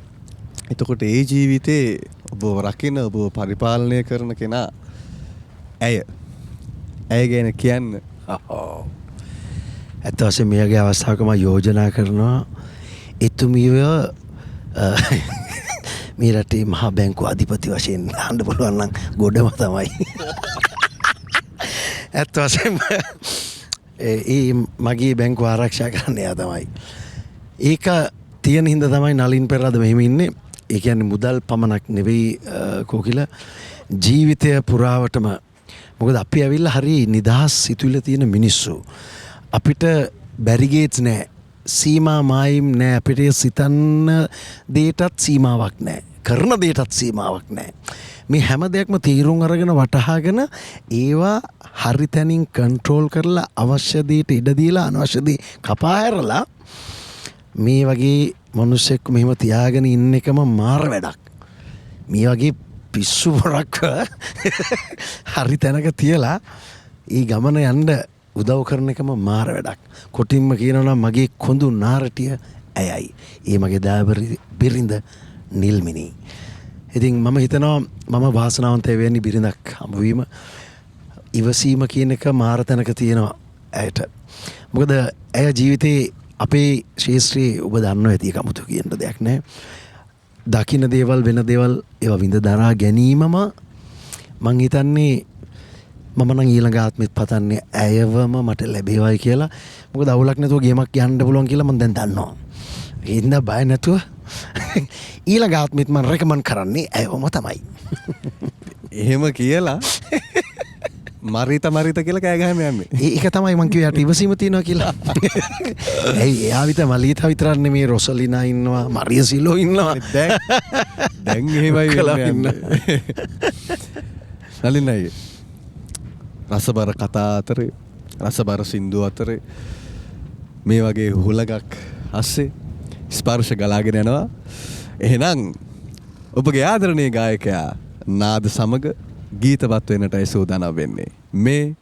එතකොට ඒ ජීවිතේ ඔබ රකින්න ඔබ පරිපාලනය කරන කෙනා ඇය ගැන කියන්න. ඇත්ත වශයෙන් මේගේ අවස්ථාවක මම යෝජනා කරනවා එතුමිය මේ රටේ මහා බැංකුව අධිපති වශයෙන් දාන්න පුළුවන් නම් ගොඩම තමයි. ඇත්ත වශයෙන්ම ඒ මගේ බැංකුව ආරක්ෂා කරන්න එයා තමයි. ඒක තියෙන හින්දා තමයි නලින් පෙරේරාද මෙහෙම ඉන්නේ. ඒ කියන්නේ මුදල් පමණක් නෙවෙයි කෝකිල ජීවිතය පුරාවටම. මොකද අපි ඇවිල්ලා හරි නිදහස් සිතුවිල්ල තියෙන මිනිස්සු. අපිට බැරිගේට්ස් නැහැ. සීමා මායිම් නැහැ. අපිට සිතන්න දෙයටත් සීමාවක් නැහැ. කරන දෙයටත් සීමාවක් නැහැ. මේ හැම දෙයක්ම තීරුම් අරගෙන වටහාගෙන ඒවා හරි තැනින් කන්ට්‍රෝල් කරලා අවශ්‍ය දෙයට ඉඩ දීලා අනවශ්‍ය දේ කපා හැරලා මේ වගේ මිනිස්සෙක් මෙහෙම තියාගෙන ඉන්න එකම මාර වැඩක්. මේ වගේ පිස්සු පොරක් හරි තැනක තියලා ඒ ගමන යන්න උදව් කරන එකම මාර වැඩක්. කොටින්ම කියනවා නම් මගේ කොඳු නාරටිය ඇයයි. ඒ මගේ දාබරි බිරිඳ නිල්මිනි. ඉතින් මම හිතනවා මම වාසනාවන්ත වෙන්නේ බිරිඳක් හම්බවීම. ඉවසීම කියන එක මාර තැනක තියෙනවා ඇයට. මොකද ඇය ජීවිතේ අපේ ශේෂ්ත්‍රයේ ඔබ දන්නවා ඇති කමුතු කියන දෙයක් නැහැ. දකින්න දේවල් වෙන දේවල් ඒවා විඳ දරා ගැනීමම මං හිතන්නේ මම නම් ඊළඟ ආත්මෙත් පතන්නේ ඇයවම මට ලැබේවයි කියලා. මොකද අවුලක් නැතුව ගේමක් යන්න පුළුවන් කියලා මම දැන් දන්නවා. ඒ හින්දා බය නැතුව ඊළඟ ආත්මෙත් මම රෙකමන්ඩ් කරන්නේ ඇයවම තමයි. එහෙම කියලා මරිත කියලා කෑ ගහන්න යන්නේ. ඒක තමයි මං කිව්වේ යට ඉවසීම තියෙනවා කියලා. ඇයි එයා විතර මලීතා විතරක් නෙමේ රොසලිනා ඉන්නවා, මරිය සිලෝ ඉන්නවා. දැන් එහෙමයි වෙන්නේ. නලින් අයියේ රසබර කතා අතරේ රසබර සින්දු අතරේ මේ වගේ හුලගක් අස්සේ ස්පර්ශ ගලාගෙන යනවා. එහෙනම් ඔබගේ ආදරණීය ගායකයා නාද සමග ගීතවත් වෙන්නටයි සූදානම් වෙන්නේ. මේ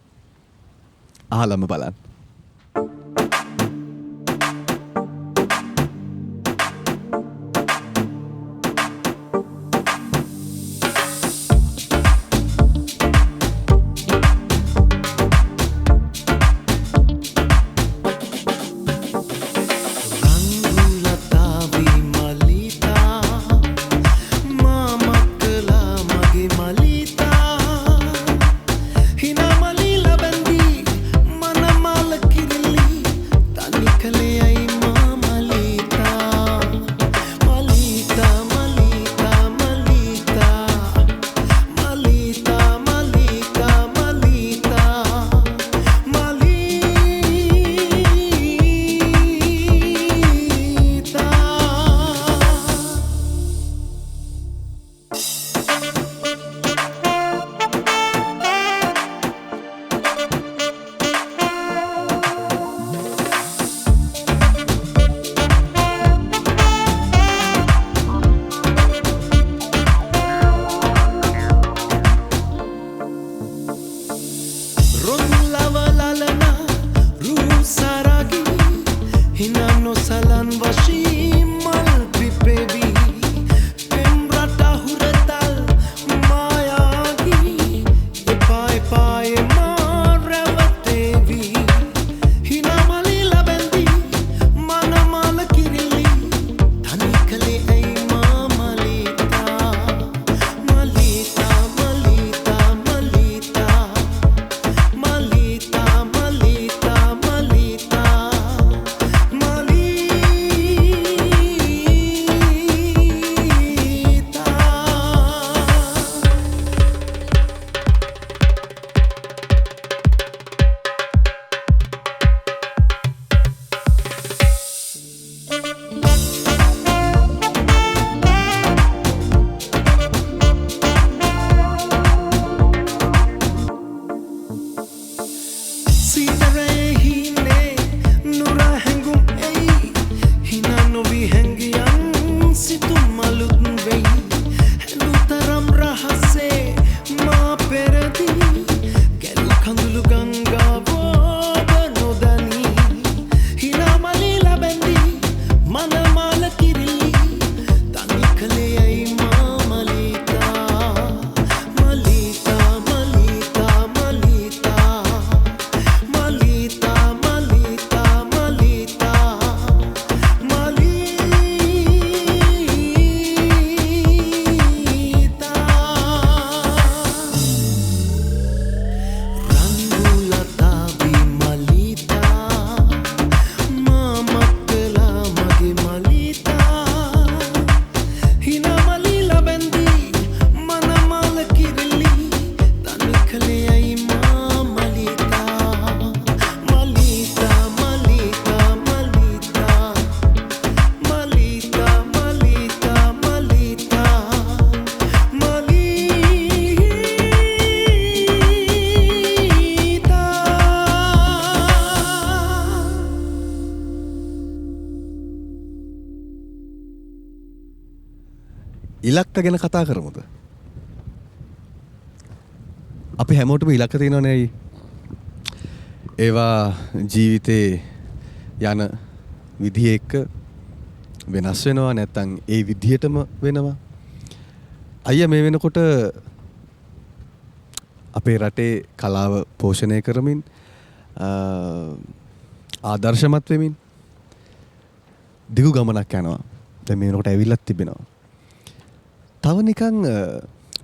අහලම බලන්න. Hina malila bendi mana mal ඇයි මා මලිතා මලිතා මලිතා මලිතා මලිතා මලිතා මලිතා ඉලක්ක ගැන කතා කරමුද? අපි හැමෝටම ඉලක්ක තියෙනවනේ ඇයි? ඒවා ජීවිතේ යන විදිහ එක්ක වෙනස් වෙනවා නැත්නම් ඒ විදිහටම වෙනවා. අයියා මේ වෙනකොට අපේ රටේ කලාව පෝෂණය කරමින් ආදර්ශමත් වෙමින් දිගු ගමනක් යනවා. දැන් මේ වෙනකොට ඇවිල්ලත් තිබෙනවා. තව නිකන්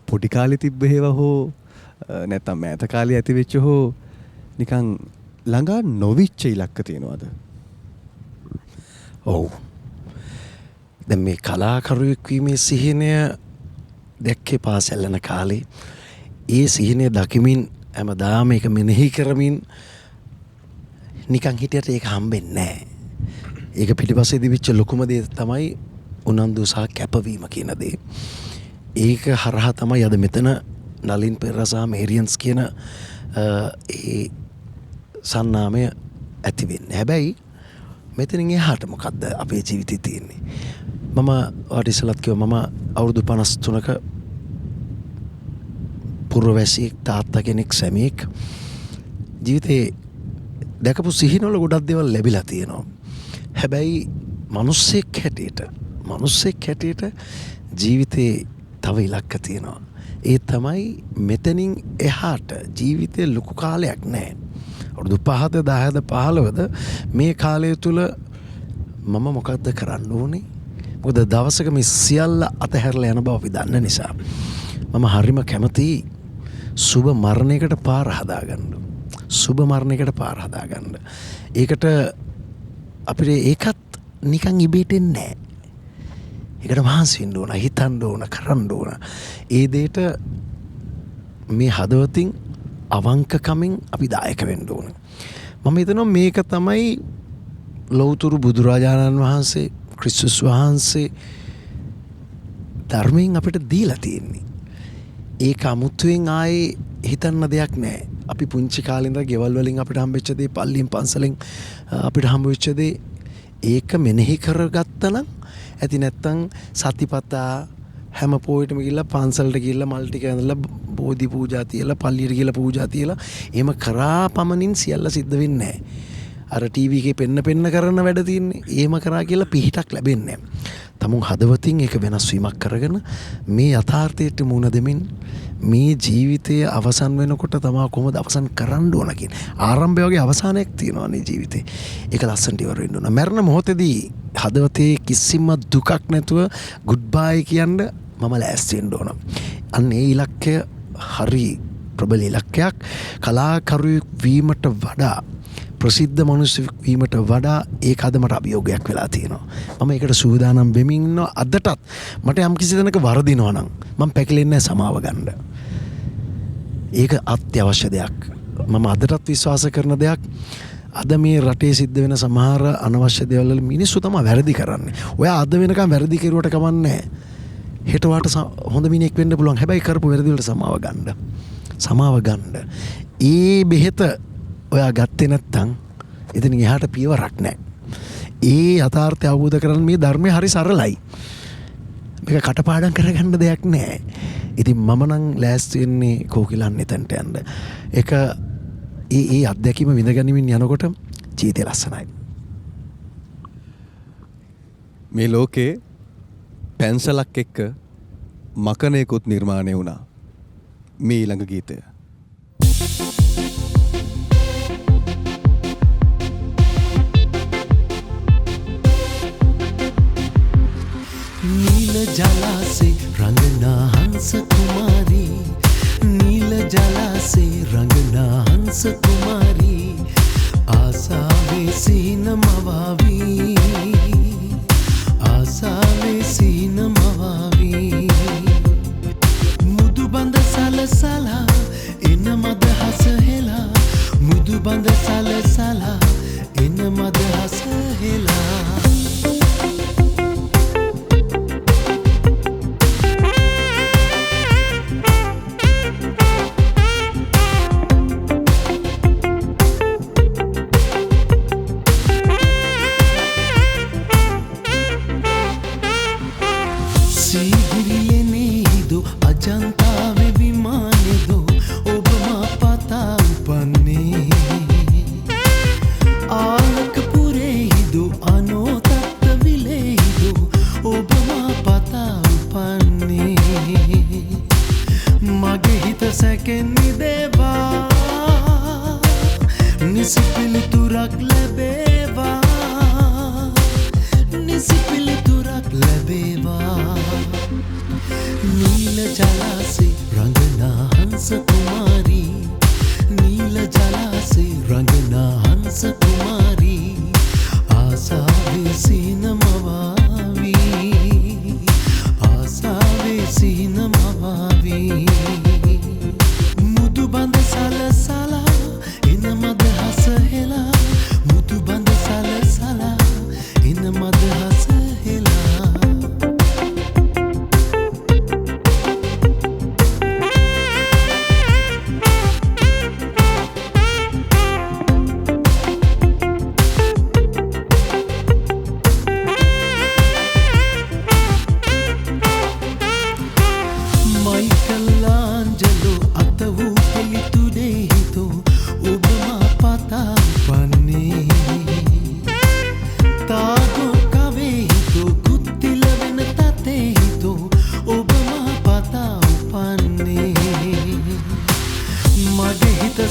පොඩි කාලේ තිබ්බ හේවා හෝ නැත්නම් මෑත කාලේ ඇති වෙච්ච හෝ නිකන් ළඟා නොවිච්ච ඉලක්ක තියනවාද? ඔව්. දැන් මේ කලාකරුවෙක් වීමේ සිහිනය දැක්කේ පාසල් යන කාලේ. ඒ සිහිනය දකිමින් හැමදාම ඒක මෙනෙහි කරමින් නිකන් හිටියට ඒක හම්බෙන්නේ නැහැ. ඒක පිටිපස්සේ දිවිච්ච ලොකුම දේ තමයි උනන්දු සහ කැපවීම කියන දේ. ඒක හරහා තමයි අද මෙතන නලින් පෙරේරා සහ මේරියන්ස් කියන ඒ සන්නාමය ඇති වෙන්නේ. හැබැයි මෙතනින් එහාට මොකද්ද අපේ ජීවිතේ තියෙන්නේ? මම ඔයාලට ඉස්සෙල්ලත් කිව්වා මම අවුරුදු 53ක පුරවැසියෙක්, තාත්තා කෙනෙක්, සැමියෙක්. ජීවිතේ දැකපු සිහිනවල ගොඩක් දේවල් ලැබිලා තියෙනවා. හැබැයි මිනිස්සෙක් හැටියට ජීවිතේ තව ඉලක්ක තියෙනවා. ඒ තමයි මෙතනින් එහාට ජීවිතේ ලොකු කාලයක් නැහැ. අවුරුදු 5ද 10ද 15ද මේ කාලය තුල මම මොකද්ද කරන්න ඕනේ? මොකද දවසක මේ සියල්ල අතහැරලා යන බව අපි දන්න නිසා මම හරිම කැමතියි සුබ මරණයකට පාර හදාගන්න. ඒකට අපිට ඒකත් නිකන් ඉබේට එන්නේ නැහැ. ඒකට මහන්සි වෙන්න ඕන, හිතන්න ඕන, කරන්න ඕන. ඒ දෙයට මේ හදවතින් අවංකකමින් අපි දායක වෙන්න ඕන. මම හිතනවා මේක තමයි ලෞතුරු බුදුරජාණන් වහන්සේ, ක්‍රිස්තුස් වහන්සේ ධර්මයෙන් අපිට දීලා තියෙන්නේ. ඒක අමුතුවෙන් ආයේ හිතන්න දෙයක් නැහැ. අපි පුංචි කාලේ ඉඳලා ගෙවල් වලින් අපිට හම්බෙච්ච දේ, පල්ලියෙන් පන්සලෙන් අපිට හම්බෙච්ච දේ ඒක මෙනෙහි කරගත්තා නම් ඇති. නැත්තම් සතිපතා හැම පොයෙටම ගිහිල්ලා පන්සලට ගිහිල්ලා මල් ටික ඇඳලා බෝධි පූජා තියලා පල්ලියට ගිහිල්ලා පූජා තියලා එහෙම කරා පමණින් සියල්ල සිද්ධ වෙන්නේ නැහැ. අර ටීවී එකේ පෙන්න කරන වැඩ තියෙන්නේ. එහෙම කරා කියලා පිහිටක් ලැබෙන්නේ නැහැ. තමුන් හදවතින් ඒක වෙනස් වීමක් කරගෙන මේ යථාර්ථයට මුහුණ දෙමින් මේ ජීවිතයේ අවසන් වෙනකොට තමයි කොහොමද අවසන් කරන්න ඕන කියන ආරම්භය වගේ අවසානයක් තියෙනවා නේ ජීවිතේ. ඒක ලස්සනට ඉවර වෙන්න ඕන. මරණ මොහොතේදී හදවතේ කිසිම දුකක් නැතුව ගුඩ් බයි කියන්න මම ලෑස්ති වෙන්න ඕන. අන්න ඒ ඉලක්කය හරි ප්‍රබල ඉලක්කයක්. කලාකරුවෙක් වීමට වඩා, ප්‍රසිද්ධ මිනිසෙක් වීමට වඩා ඒක අද මට අභියෝගයක් වෙලා තියෙනවා. මම ඒකට සූදානම් වෙමින් ඉන්නවා. අදටත් මට යම් කිසි දෙනක වරදිනවා නම් මම පැකිලෙන්නේ සමාව ගන්න. ඒක අත්‍යවශ්‍ය දෙයක්. මම අදටත් විශ්වාස කරන දෙයක්. අද මේ රටේ සිද්ධ වෙන සමහර අනවශ්‍ය දේවල් වල මිනිස්සු තමයි වැරදි කරන්නේ. ඔයා අද වෙනකම් වැරදි කරුවට කමන්නේ නැහැ. හෙට වාට හොඳ මිනිහෙක් වෙන්න පුළුවන්. හැබැයි කරපු වැරදි වලට සමාව ගන්න. ඒ බෙහෙත ඔයා ගත්තේ නැත්තම් එතනින් එහාට පියවරක් නැහැ. ඒ යථාර්ථය අවබෝධ කරගන්න මේ ධර්මය හරි සරලයි. මේක කටපාඩම් කරගන්න දෙයක් නැහැ. ඉතින් මම නම් ලෑස්ති වෙන්නේ කෝකිලන් එතනට යන්න. ඒක ඒ අත්දැකීම විඳගනිමින් යනකොට ජීවිතය ලස්සනයි. මේ ලෝකේ පැන්සලක් එක්ක මකනයකුත් නිර්මාණය වුණා මේ ඊළඟ ගීතය. नील जलासे रंगना हंस कुमारी नील जलासे रंगना हंस कुमारी आसावे सीन मवावी आसावे सीन मवावी मुदु बंद साल साला इन मद हस हेला मुदु बंद साल साला इन मद हस हेला अजंतावे विमाने दो ओबमा पता उपन्ने आलक पुरे दो अनो तत्त विले दो ओबमा पता उपन्ने मगे हित सैकेन्नि देवा निसिपिलि तुरक लැබේවා निसिपिलि तुरक लැබේවා नील जलासे रंगना हंस कुमारी नील जलासे रंगना हंस कुमारी आसावे सीन मवावी आसावे सीन मवावी मुदु बंद साल साला इन मद हस हेला मुदु बंद साल साला इन मद हस हेला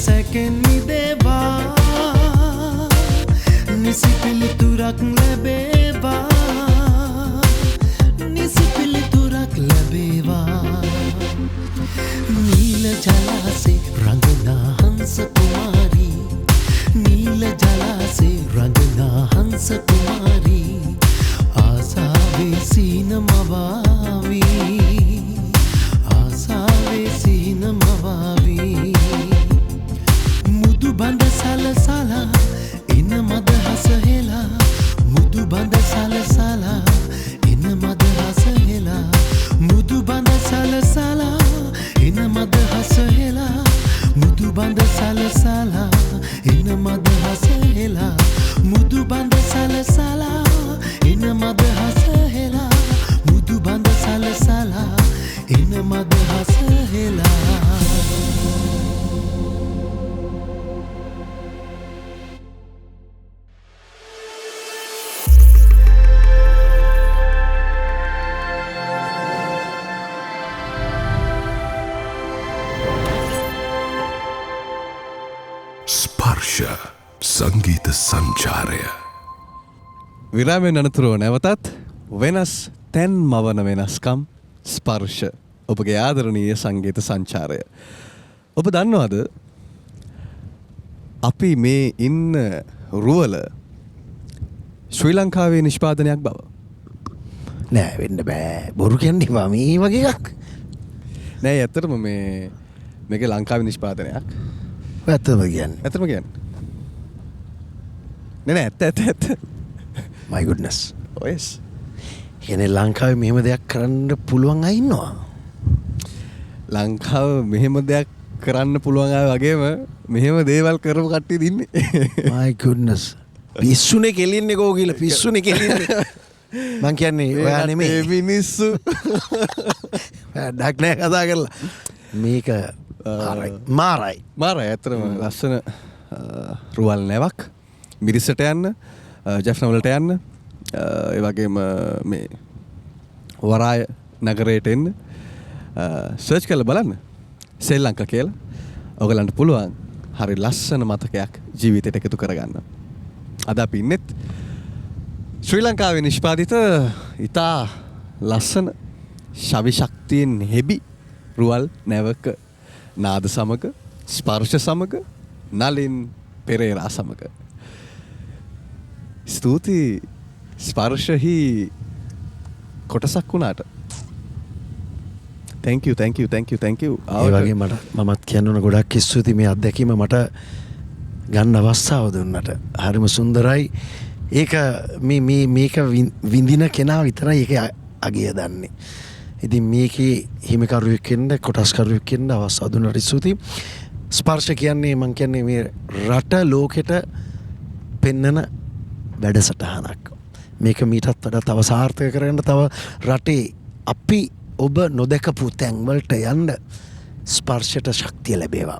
सैकेन्नि देवा निसिपिलि तुरक लැබේවා निसिपिलि तुरक लැබේවා नील जलासे रंगना हंस कुमारी नील जलासे रंगना हंस कुमारी आसावे सीन मवावी आसावे सीन मवावी मुदु बंद साल साला इन मद हस हेला मुदु बंद साल साला इन मद हस हेला मुदु बंद साल साला इन मद हस हेला मुदु बंद साल साला इन मद हस हेला मुदु बंद साल साला इन मद हस हेला मुदु बंद साल साला इन मद हस हेला ස්පර්ශ සංගීත සංචාරය විරාමයෙන් අනතුරුව නැවතත් වෙනස් තැන් මවන වෙනස්කම් ස්පර්ශ ඔබගේ ආදරණීය සංගීත සංචාරය. ඔබ දන්නවද අපි මේ ඉන්න රුවල ශ්‍රී ලංකාවේ නිෂ්පාදනයක් බව? නෑ වෙන්න බෑ බොරු කියන්නේ බා මේ වගේ එකක් නෑ ඇත්තටම මේක ලංකාවේ නිෂ්පාදනයක්. ඇත්තම කියන්නේ ඇත්තම කියන්නේ නෑ ඇත්ත my goodness ඔයස් කියන්නේ ලංකාවේ මෙහෙම දෙයක් කරන්න පුළුවන් අය ඉන්නවා. ලංකාව මෙහෙම දෙයක් කරන්න පුළුවන් අය වගේම මෙහෙම දේවල් කරපු කට්ටිය දින්නේ. my goodness පිස්සුනේ කෙලින්නේ කෝ කියලා පිස්සුනේ කෙලින්නේ. මං කියන්නේ ඔයා නෙමෙයි ඒ මිනිස්සු වැඩක් නෑ කතා කරලා මේක මාරයි ඇත්තටම ලස්සන රුවල් නැවක් මිරිසට යන්න ජැෆ්නවලට යන්න ඒ වගේම මේ වරාය නගරයට එන්න සර්ච් කරලා බලන්න ශ්‍රී ලංකා කියලා. ඔයගලන්ට පුළුවන් හරි ලස්සන මතකයක් ජීවිතයට එකතු කරගන්න. අද අපි ඉන්නෙත් ශ්‍රී ලංකාවේ නිෂ්පාදිත ඉතා ලස්සන ශවි ශක්තියෙන් හෙබි රුවල් නැවක නාද සමග ස්පර්ශ සමග නලින් පෙරේරා සමග. ස්තුතියි ස්පර්ශහි කොටසක් වුණාට. thank you. ඒ වගේ මමත් කියන්න ඕන ගොඩක් ස්තුතියි මේ අත්දැකීම මට ගන්න අවස්ථාව දුන්නට. හරිම සුන්දරයි. ඒක මේක විඳින කෙනා විතරයි ඒක අගය දන්නේ. ඉතින් මේකේ හිමිකරුවෙක් වෙන්න කොටස්කරුවෙක් වෙන්න අවස්ථාව දුන්නට ස්තුතියි. ස්පර්ශ කියන්නේ මං කියන්නේ මේ රට ලෝකෙට පෙන්නන වැඩසටහනක්. මේක මීටත් වඩා තව සාර්ථක කරන්න තව රටේ අපි ඔබ නොදැකපු තැන්වලට යන්න ස්පර්ශයට ශක්තිය ලැබේවා.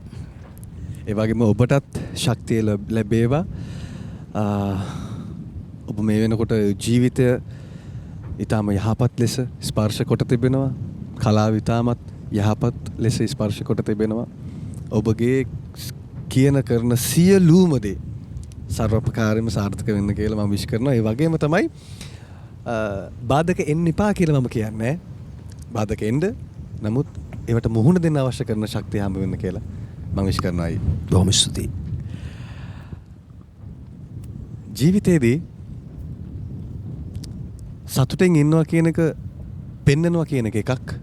ඒ වගේම ඔබටත් ශක්තිය ලැබේවා. ඔබ මේ වෙනකොට ජීවිතය ඊටම යහපත් ලෙස ස්පර්ශ කොට තිබෙනවා. කලාව ඊටමත් යහපත් ලෙස ස්පර්ශ කොට තිබෙනවා. ඔබගේ කියන කරන සියලුම දේ සර්වපකාරයෙන්ම සාර්ථක වෙන්න කියලා මම විශ් කරනවා. ඒ වගේම තමයි බාධක එන්න එපා කියලා මම කියන්නේ. බාධක එන්න නමුත් ඒවට මුහුණ දෙන්න අවශ්‍ය කරන ශක්තිය හම්බ වෙන්න කියලා මම විශ් කරනවායි. බොහොම ස්තුතියි. ජීවිතේදී සතුටෙන් ඉන්නවා කියන එක පෙන්නනවා කියන එක එකක්.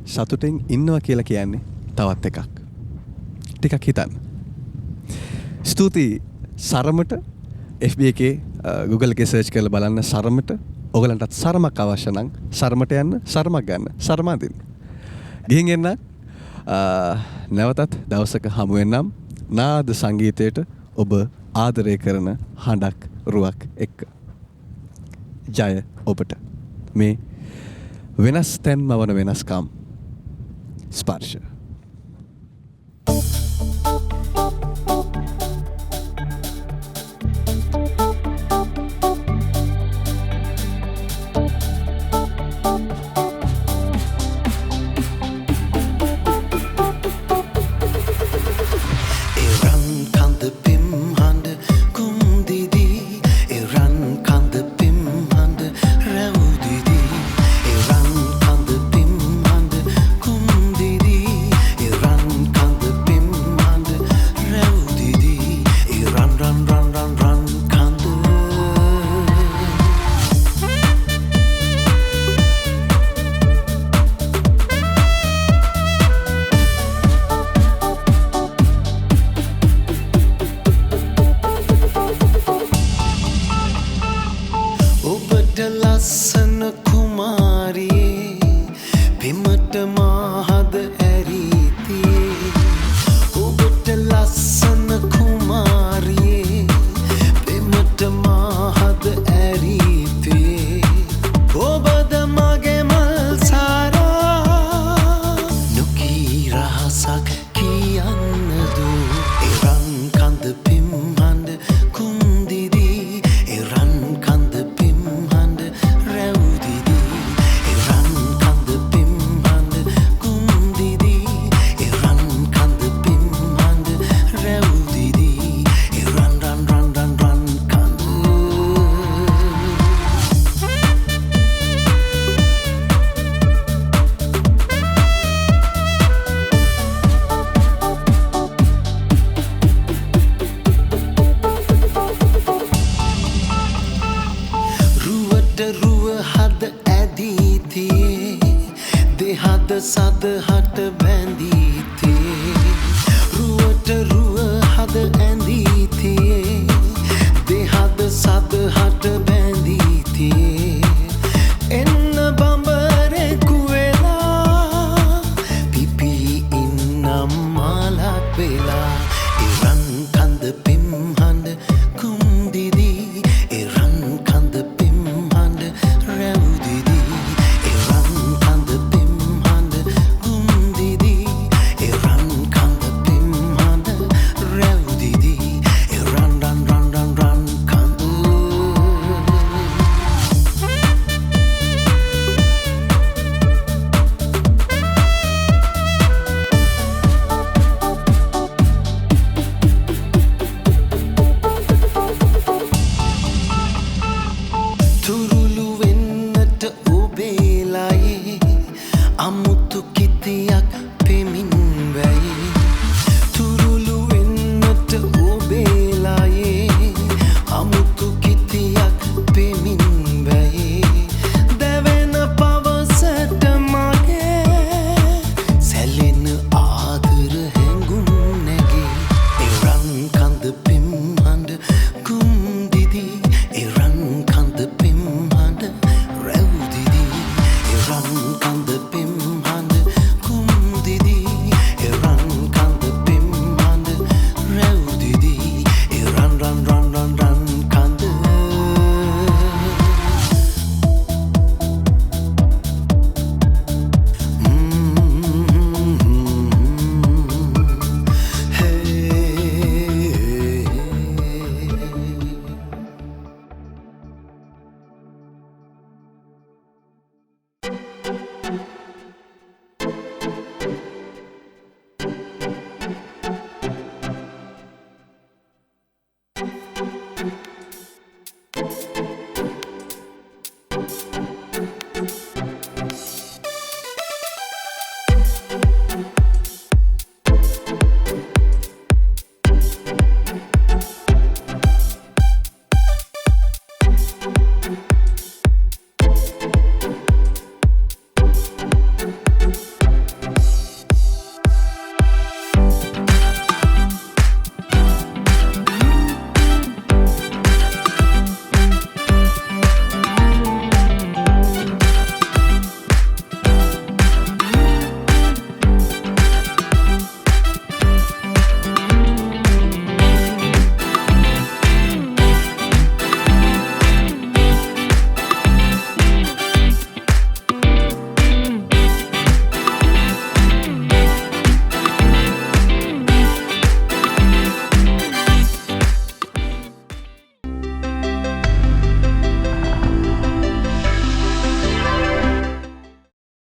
සතුටෙන් ඉන්නවා කියලා කියන්නේ තවත් එකක්. ටිකක් හිතන්න. ස්තුතියි සරමට FB එකේ Google එකේ සර්ච් කරලා බලන්න සරමට. ඔයගලන්ටත් සරමක් අවශ්‍ය නම් සරමට යන්න සරමක් ගන්න සරම අදින්න. ගිහින් එන්න නැවතත් දවසක හමු වෙන්නම් නාද සංගීතයට ඔබ ආදරය කරන හඬක් රුවක් එක්ක. ජය ඔබට. මේ වෙනස් තැන්ම වන වෙනස්කම් ස්පර්ශ. ඔබේලායේ අමුතු කිතියක් පෙමින් වැයි තුරුළු වෙන්නට ඔබේලායේ අමුතු කිතියක් පෙමින් වැයි දැවෙන පවසට මගේ සැලෙන ආදර හැඟුම් නැගේ එරන් කඳ පෙම් හඬ කුම් දිදී එරන් කඳ පෙම් හඬ රැව් දිදී එරන් කඳ පෙම් හඬ කුම් දිදී එරන් කඳ පෙම් හඬ රැව් දිදී එරන් රන් රන් රන් රන් කඳ hey.